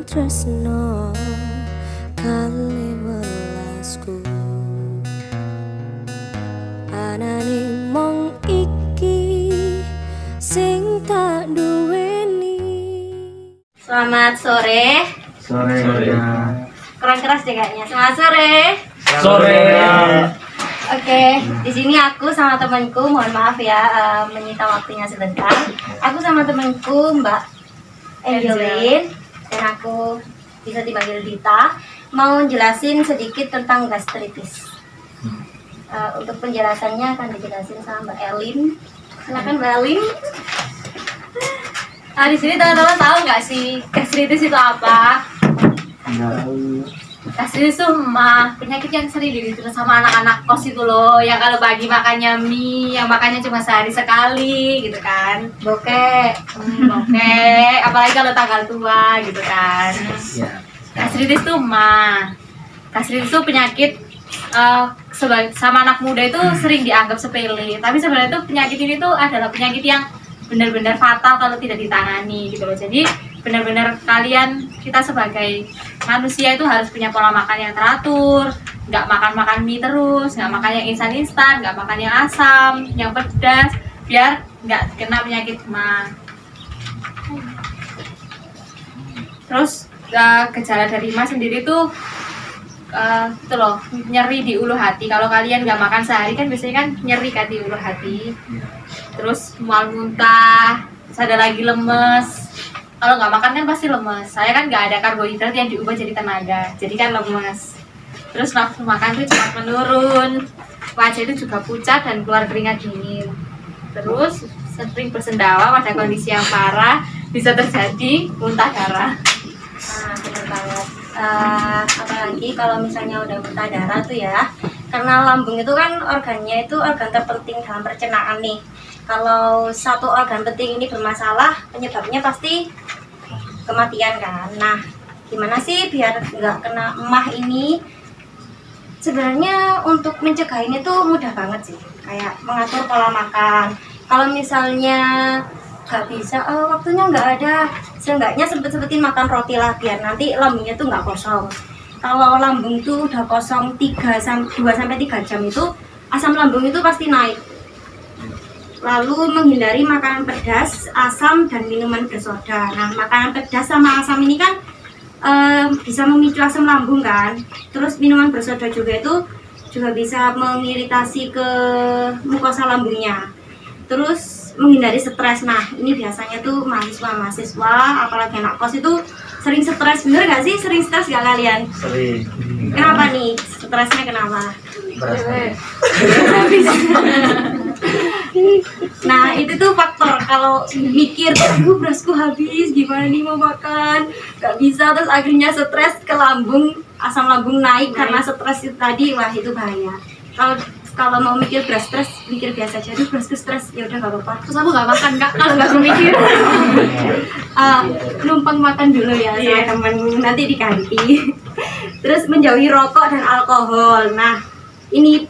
tresno kali welasku anane mong iki sing tak duweni. Selamat sore. Sore. Kurang keras deh kayaknya. Selamat sore. Sore. Oke, di sini aku sama temanku, mohon maaf ya menyita waktunya sebentar. Aku sama temanku Mbak Angelin dan aku bisa dipanggil Dita, mau jelasin sedikit tentang gastritis. Untuk penjelasannya akan dijelasin sama Mbak Elin. Silakan Mbak Elin. Nah, di sini teman-teman tahu nggak sih gastritis itu apa? Gastritis itu penyakit yang sering diderita sama anak-anak kos itu loh, yang kalau pagi makannya mie, yang makannya cuma sehari sekali gitu kan. Bokek, apalagi kalau tanggal tua gitu kan. Gastritis itu gastritis itu penyakit sama anak muda itu sering dianggap sepele, tapi sebenarnya itu penyakit ini tuh adalah penyakit yang benar-benar fatal kalau tidak ditangani gitu loh. Jadi benar-benar kita sebagai manusia itu harus punya pola makan yang teratur, nggak makan mie terus, nggak makan yang instan, nggak makan yang asam, yang pedas, biar nggak kena penyakit mah. Terus gejala dari mah sendiri tuh itu loh, nyeri di ulu hati. Kalau kalian nggak makan sehari kan biasanya kan nyeri kan di ulu hati. Terus mual muntah, terus ada lagi lemes. Kalau nggak makan kan pasti lemes. Saya kan nggak ada karbohidrat yang diubah jadi tenaga, jadi kan lemes. Terus nafsu makan itu cepat menurun, wajah itu juga pucat dan keluar keringat dingin. Terus sering bersendawa pada kondisi yang parah, bisa terjadi muntah darah. Nah, benar banget. Apalagi kalau misalnya udah muntah darah tuh ya, karena lambung itu kan organnya itu organ terpenting dalam pencernaan nih. Kalau satu organ penting ini bermasalah, penyebabnya pasti kematian kan. Nah, gimana sih biar nggak kena emah ini? Sebenarnya untuk mencegah ini tuh mudah banget sih, kayak mengatur pola makan. Kalau misalnya nggak bisa, waktunya nggak ada, seenggaknya sempet-sempetin makan roti lah biar nanti lambungnya tuh nggak kosong. Kalau lambung tuh udah kosong 2-3 jam itu asam lambung itu pasti naik. Lalu menghindari makanan pedas, asam, dan minuman bersoda. Nah, makanan pedas sama asam ini kan bisa memicu asam lambung kan. Terus minuman bersoda juga itu juga bisa mengiritasi ke mukosa lambungnya. Terus menghindari stres. Nah, ini biasanya tuh mahasiswa, apalagi anak kos itu sering stres. Bener gak sih? Sering stres gak kalian? Sering. Kenapa nih? Stresnya kenapa? Nah, itu tuh faktor. Kalau mikir, aduh berasku habis, gimana nih mau makan, gak bisa, terus akhirnya stres ke lambung, asam lambung naik karena stres itu tadi, wah itu bahaya. Kalau mau mikir beras stres, mikir biasa aja, aduh berasku stres, ya udah gak apa-apa. Terus aku gak makan kak, kalau gak aku mikir. Numpang makan dulu ya sama temen, nanti diganti. Terus menjauhi rokok dan alkohol. Nah, ini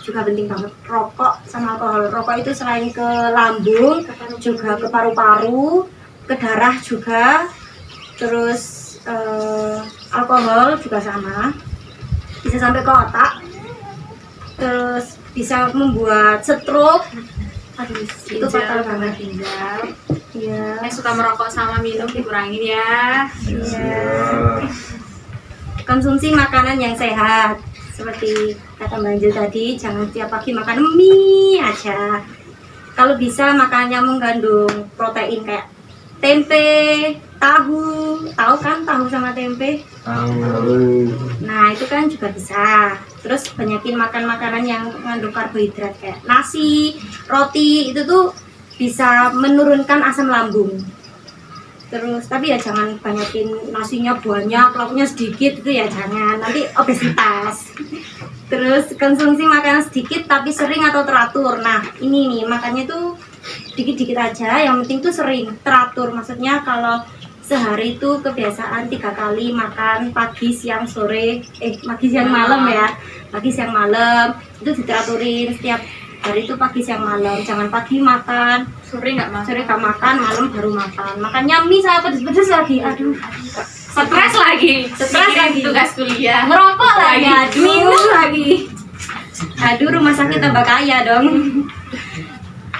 juga penting banget, rokok sama alkohol. Rokok itu selain ke lambung juga ke paru-paru, ke darah juga. Terus alkohol juga sama, bisa sampai ke otak, terus bisa membuat stroke. Aduh, itu fatal banget. Ginjal ya. Yang suka merokok sama minum dikurangin ya. Iya. Konsumsi makanan yang sehat seperti kata Mbak Anjel tadi, jangan tiap pagi makan mie aja. Kalau bisa makannya mengandung protein kayak tempe, tahu kan, tahu sama tempe? Tahu. Nah, itu kan juga bisa. Terus banyakin makan makanan yang mengandung karbohidrat kayak nasi, roti, itu tuh bisa menurunkan asam lambung. Terus tapi ya jangan banyakin nasinya banyak, lauknya sedikit, itu ya jangan, nanti obesitas. Terus konsumsi makanan sedikit tapi sering atau teratur. Nah, ini nih makannya tuh dikit-dikit aja, yang penting tuh sering, teratur. Maksudnya kalau sehari itu kebiasaan 3 kali makan, pagi, siang, sore, pagi, siang, malam ya. Pagi, siang, malam itu diteraturin setiap hari itu pagi, siang, malam. Jangan pagi makan, sore nggak makan, malam baru makan. Makannya mie sama pedes-pedes lagi, aduh Stres lagi, Stres mikirin lagi. tugas kuliah. Merokok lagi, Aduh. minum lagi. Aduh, rumah sakit tambah kaya dong.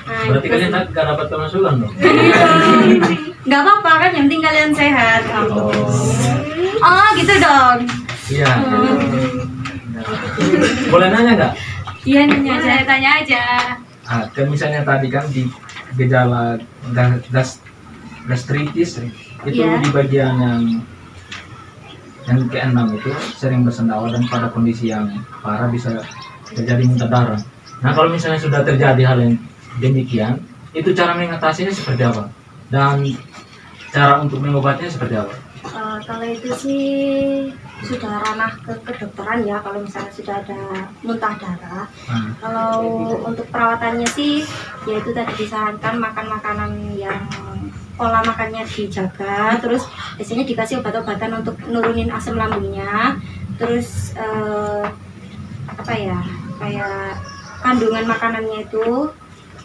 Nah, Berarti itu kalian sih. gak dapat pemasukan dong? Nggak apa-apa kan, yang penting kalian sehat. Oh, Oh, gitu dong. iya. Boleh nanya nggak? Iya, nanya aja. Saya tanya aja. Kan misalnya tadi kan di gejala gastritis itu Iya. di bagian yang keenam itu sering bersendawa dan pada kondisi yang parah bisa terjadi muntah darah. Nah kalau misalnya sudah terjadi hal yang demikian, itu cara mengatasinya seperti apa? Dan cara untuk mengobatinya seperti apa? Kalau itu sih sudah ranah ke kedokteran ya, kalau misalnya sudah ada muntah darah. Nah, Kalau untuk perawatannya sih, ya itu tadi disarankan makan makanan yang pola makannya dijaga, terus biasanya dikasih obat-obatan untuk nurunin asam lambungnya, terus apa ya, kayak kandungan makanannya itu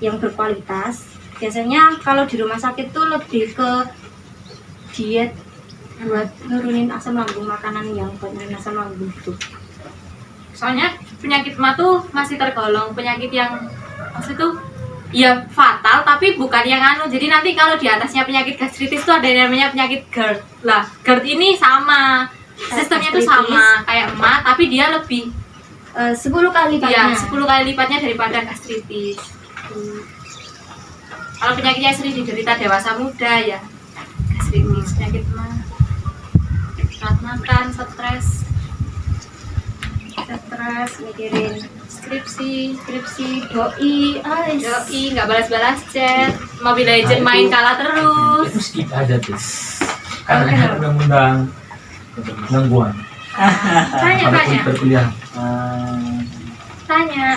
yang berkualitas. Biasanya kalau di rumah sakit tuh lebih ke diet buat nurunin asam lambung, makanan yang buat nurunin asam lambung itu. Soalnya penyakit mah tuh masih tergolong penyakit yang maksud tuh ya fatal tapi bukan yang anu. Jadi nanti kalau di atasnya penyakit gastritis tuh ada yang namanya penyakit GERD. Lah, GERD ini sama sistemnya tuh sama kayak emak tapi dia lebih 10 kali ya lipatnya. 10 kali lipatnya daripada gastritis. Kalau penyakitnya sering diderita dewasa muda ya gastritis, penyakit mah berat makan, stres, Mikirin skripsi, doi, Yoi, nggak balas-balas chat, Mobile Legend Nah, main itu- kalah terus. itu skip aja tuh. Karena undang-undang gangguan. Tanya. Perkuliahan. tanya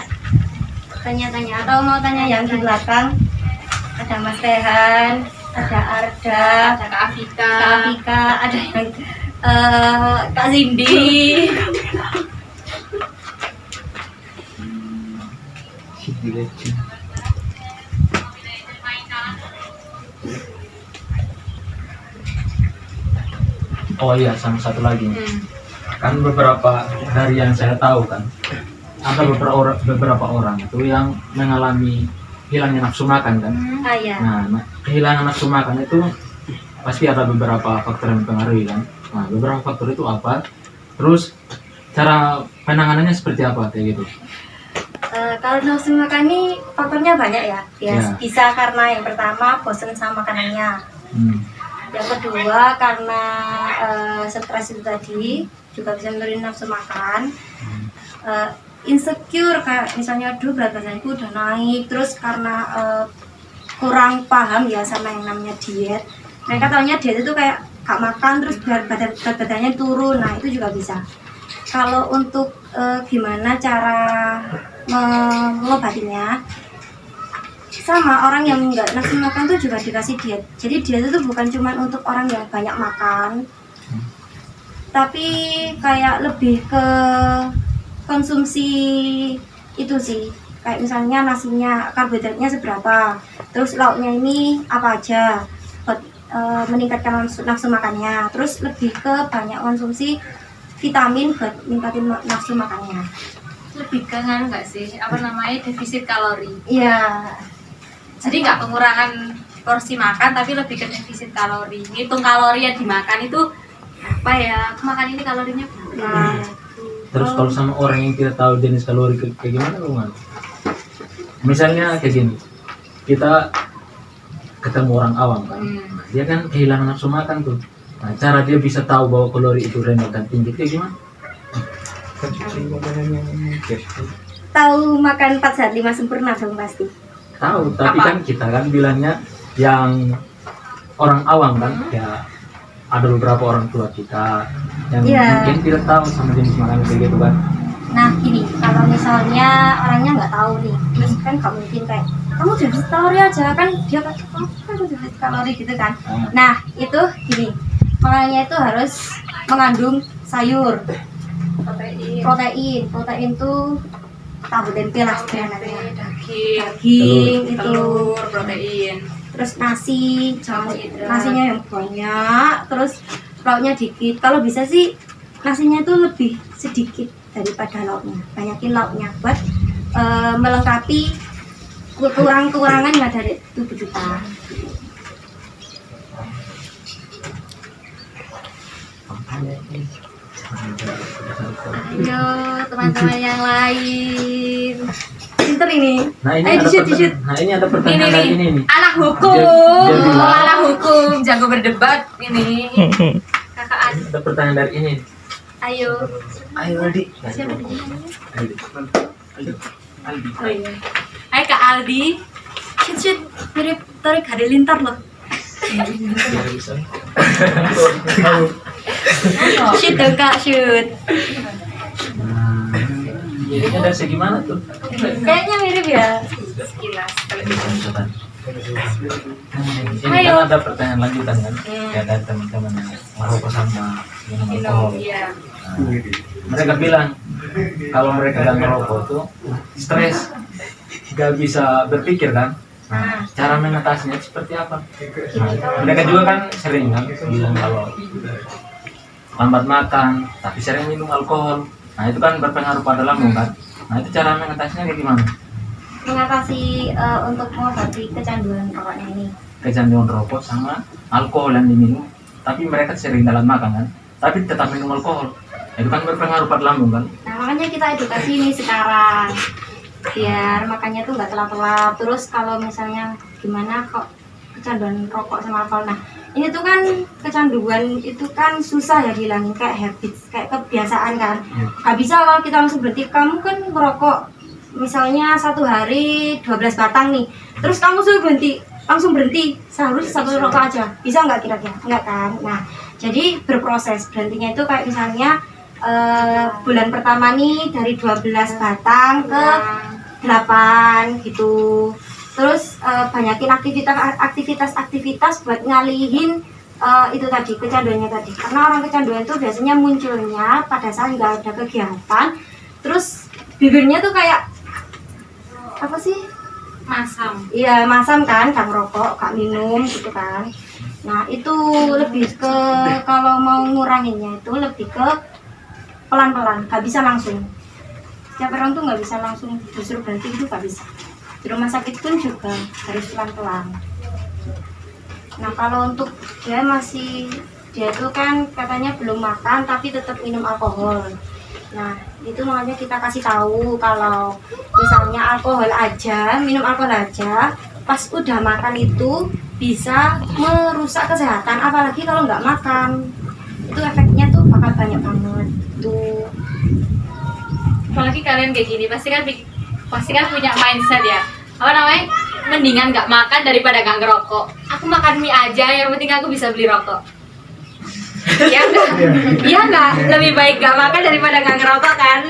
atau mau tanya yang di belakang? Ada Mas Tehan, ada Arda, Ada Kak Afika, Kak Afika, ada yang Kak Cindy. Oh iya, sama satu lagi. Hmm. Kan beberapa dari yang saya tahu kan, ada beberapa orang itu yang mengalami hilangnya nafsu makan kan. Ah ya. Nah, kehilangan nafsu makan itu pasti ada beberapa faktor yang mempengaruhi kan. Nah, beberapa faktor itu apa? Terus cara penanganannya seperti apa kayak gitu? Kalau nafsu makan ini faktornya banyak ya. Ya. Bisa karena yang pertama bosan sama makanannya. Yang kedua karena stres itu tadi juga bisa menurunin nafsu makan. Insecure kayak misalnya aduh berat badanku udah naik, terus karena kurang paham ya sama yang namanya diet. Mereka taunya diet itu kayak gak makan terus berat badannya turun. Nah itu juga bisa. Kalau untuk gimana cara mengobatinya, sama orang yang nggak nafsu makan tuh juga dikasih diet. Jadi diet itu bukan cuma untuk orang yang banyak makan, tapi kayak lebih ke konsumsi itu sih. Kayak misalnya nasinya karbohidratnya seberapa, terus lauknya ini apa aja buat meningkatkan nafsu makannya. Terus lebih ke banyak konsumsi vitamin buat meningkatin nafsu makannya. Lebih ke nganu nggak sih? Apa namanya defisit kalori. Iya. Jadi nggak pengurangan porsi makan tapi lebih ke defisit kalori. Ngitung kalori yang dimakan itu apa ya? Aku makan ini kalorinya berapa? Nah, Terus kalau sama orang yang tidak tahu jenis kalori kayak gimana lu Mal? Misalnya kayak gini, kita ketemu orang awam kan, dia kan kehilangan nafsu makan tuh. Nah, cara dia bisa tahu bahwa kalori itu rendah dan tinggi kayak gimana? tahu makan 4 sehat 5 sempurna dong pasti. Tahu, tapi Apa? kan kita kan bilangnya yang orang awam kan, ya ada beberapa orang tua kita yang Iya. mungkin tidak tahu sama jenis makanan kayak gitu kan. Nah gini, kalau misalnya orangnya nggak tahu nih, terus kan nggak mungkin kayak kamu defisit kalori aja kan, dia kan kamu kan defisit kalori gitu kan. Nah itu gini, makanannya itu harus mengandung sayur, protein tuh tahu tempe lah sebenarnya, daging itu, telur, protein. terus nasi, Karbohidrat. nasinya yang banyak, terus lauknya dikit. Kalau bisa sih nasinya itu lebih sedikit daripada lauknya, banyakin lauknya buat melengkapi kekurangan yang ada dari tubuh kita. Ayo teman-teman yang lain. Pinter ini. Nah ini Ayo ada di-shoot. nah ini ada pertanyaan dari ini nih. Anak hukum, Dia bilang- anak hukum, jago berdebat ini. Kakak Adi, Ada pertanyaan dari ini. ayo. Ayo Aldi. Siapa namanya? Aldi. Aldi. Oh iya. Hai Kak Aldi. Shoot, mirip Tarik Halilintar loh. Shoot dong kak, shoot. Nah, jadinya dari segi mana tuh? Kayaknya mirip ya. Sekilas. Ini Ayo. kan ada pertanyaan lanjutan kan? Ya dari teman-teman yang merokok sama minum alkohol. Iya. Nah, mereka bilang kalau mereka nggak merokok tuh stres, nggak bisa berpikir kan? Nah, cara mengatasinya seperti apa? Nah, mereka juga kan sering kan bilang kalau lambat makan, tapi sering minum alkohol. Nah itu kan berpengaruh pada lambung kan? Nah itu cara mengatasinya kayak gimana? Mengatasi untuk mengobati kecanduan rokoknya ini. Kecanduan rokok sama alkohol yang diminum, tapi mereka sering dalam makan kan? Tapi tetap minum alkohol. Itu kan berpengaruh pada lambung kan? Nah makanya kita edukasi ini sekarang, biar makannya tuh nggak telat-telat. Terus kalau misalnya gimana kok kecanduan rokok sama alkohol, nah ini tuh kan kecanduan itu kan susah ya dihilangin, kayak habits, kayak kebiasaan kan. Nggak bisa kalau kita langsung berhenti. Kamu kan merokok misalnya satu hari 12 batang nih, terus kamu suruh berhenti, langsung berhenti seharusnya satu rokok aja, bisa nggak kira-kira? Nggak kan. Nah jadi berproses, berhentinya itu kayak misalnya bulan pertama nih dari 12 batang ke 8 gitu. Terus banyakin aktivitas buat ngalihin itu tadi, kecanduannya tadi. Karena orang kecanduan itu biasanya munculnya pada saat nggak ada kegiatan. Terus bibirnya tuh kayak apa sih? Masam. Iya masam kan, gak merokok, gak minum gitu kan. Nah itu lebih ke, kalau mau nguranginnya itu lebih ke pelan-pelan, gak bisa langsung. Setiap orang tuh gak bisa langsung disuruh berhenti, itu gak bisa. Di rumah sakit pun juga harus pelan-pelan. Nah kalau untuk dia tuh kan katanya belum makan tapi tetap minum alkohol. Nah itu makanya kita kasih tahu kalau misalnya minum alkohol aja pas udah makan itu bisa merusak kesehatan, apalagi kalau nggak makan itu efeknya tuh bakal banyak banget tuh. Apalagi kalian kayak gini pasti kan punya mindset ya, apa namanya, mendingan nggak makan daripada nggak ngerokok. Aku makan mie aja, yang penting aku bisa beli rokok. Ya enggak? Iya enggak? Lebih baik nggak makan daripada nggak ngerokok kan?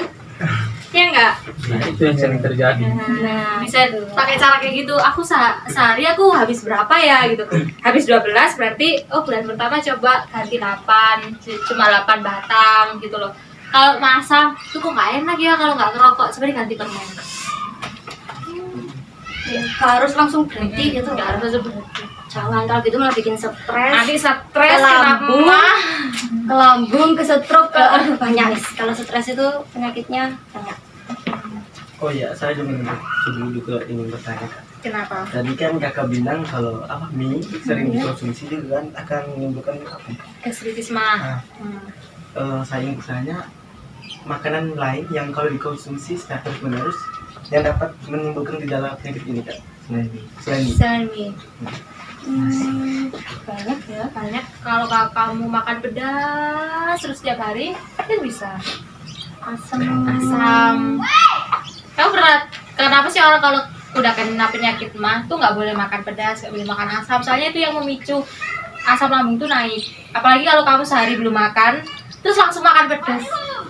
Ya enggak? Nah itu yang sering terjadi. Nah Bisa pakai cara kayak gitu. Aku sehari aku habis berapa ya gitu. Habis 12 berarti bulan pertama coba ganti 8, cuma 8 batang gitu loh. Kalau masam tuh kok nggak enak ya kalau nggak ngerokok, sebenarnya ganti permen. harus langsung berhenti gitu, Nggak harus langsung berhenti. jangan, kalau gitu malah bikin stres, Nanti stres Ke lambung. kenapa? ke lambung, ke stroke, ke banyak. Kalau stres itu penyakitnya banyak. Oh ya, saya juga ingin bertanya. Kenapa? Tadi kan kakak bilang kalau mie sering dikonsumsi juga kan akan menimbulkan apa? Gastritis mah. Nah, saya ingin bertanya, makanan lain yang kalau dikonsumsi secara terus menerus yang dapat menimbulkan gejala penyakit ini kan? Selain mie. Semi banyak ya. Banyak. Kalau kamu makan pedas terus setiap hari kan bisa. Asam. Kamu pernah, kenapa sih orang kalau udah kena penyakit mah tuh nggak boleh makan pedas, nggak boleh makan asam, soalnya itu yang memicu asam lambung tuh naik. Apalagi kalau kamu sehari belum makan terus langsung makan pedas,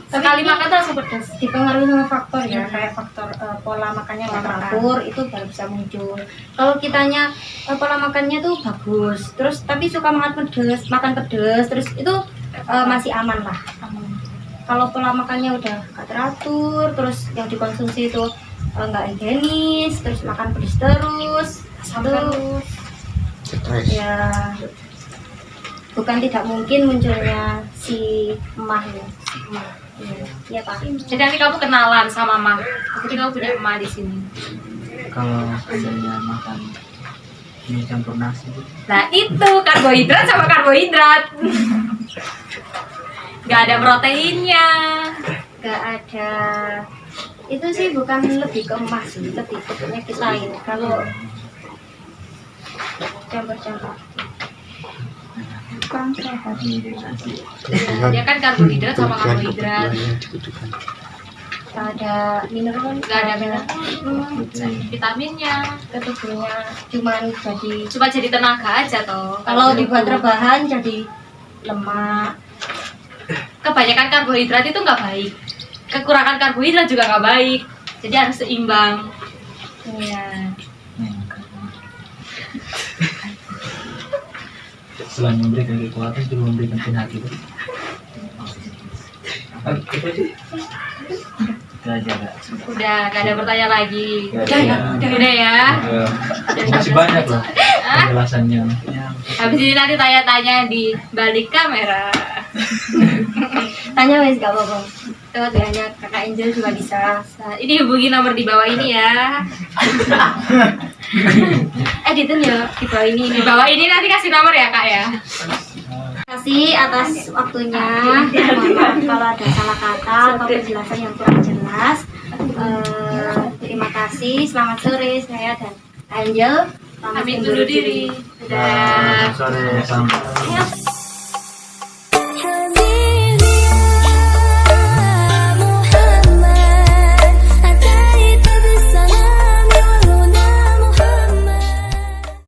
sekali makan tuh langsung pedas. Dipengaruhi sama faktor ya, kayak faktor pola makannya nggak teratur, itu baru bisa muncul. Kalau kitanya pola makannya tuh bagus, terus tapi suka makan pedes, terus itu masih aman lah. Kalau pola makannya udah nggak teratur, terus yang dikonsumsi itu nggak higienis, terus makan pedes terus, Asam itu terus. Stres. ya bukan tidak mungkin munculnya si emah ya. Iya Pak. Jadi nanti kamu kenalan sama emak. Jadi kamu punya emak di sini. Kalau misalnya makan mie campur nasi Nah itu karbohidrat sama karbohidrat. Gak ada proteinnya. Gak ada. Itu sih bukan lebih ke emah sih, lebih ke penyakit lain. Kalau campur-campur kurang sehat. Dia kan karbohidrat sama karbohidrat. Gak ada mineral, Gak ada vitaminnya. ke tubuhnya, cuman Cuma jadi tenaga aja toh. kalau dibuat rebahan jadi lemak. Kebanyakan karbohidrat itu nggak baik. Kekurangan karbohidrat juga nggak baik. Jadi harus seimbang. Iya. Selain memberikan kekuatan juga memberikan penyakit. itu aja Kak. Udah gak ada pertanyaan lagi. Udah ya. Udah ya. Masih banyak loh penjelasannya. Ya, Habis ini nanti tanya-tanya di balik kamera. Tanya wes gak apa-apa. Tuh tanya kakak Angel juga bisa. Nah, ini hubungi nomor di bawah ini ya. Editin ya di bawah ini. Di bawah ini nanti kasih nomor ya kak ya. Terima kasih atas waktunya. Mohon maaf kalau ada salah kata atau penjelasan yang kurang jelas. Terima kasih. Selamat sore saya dan Angel. Pamit Kami undur diri. Udah. sore. Sama. Ayo.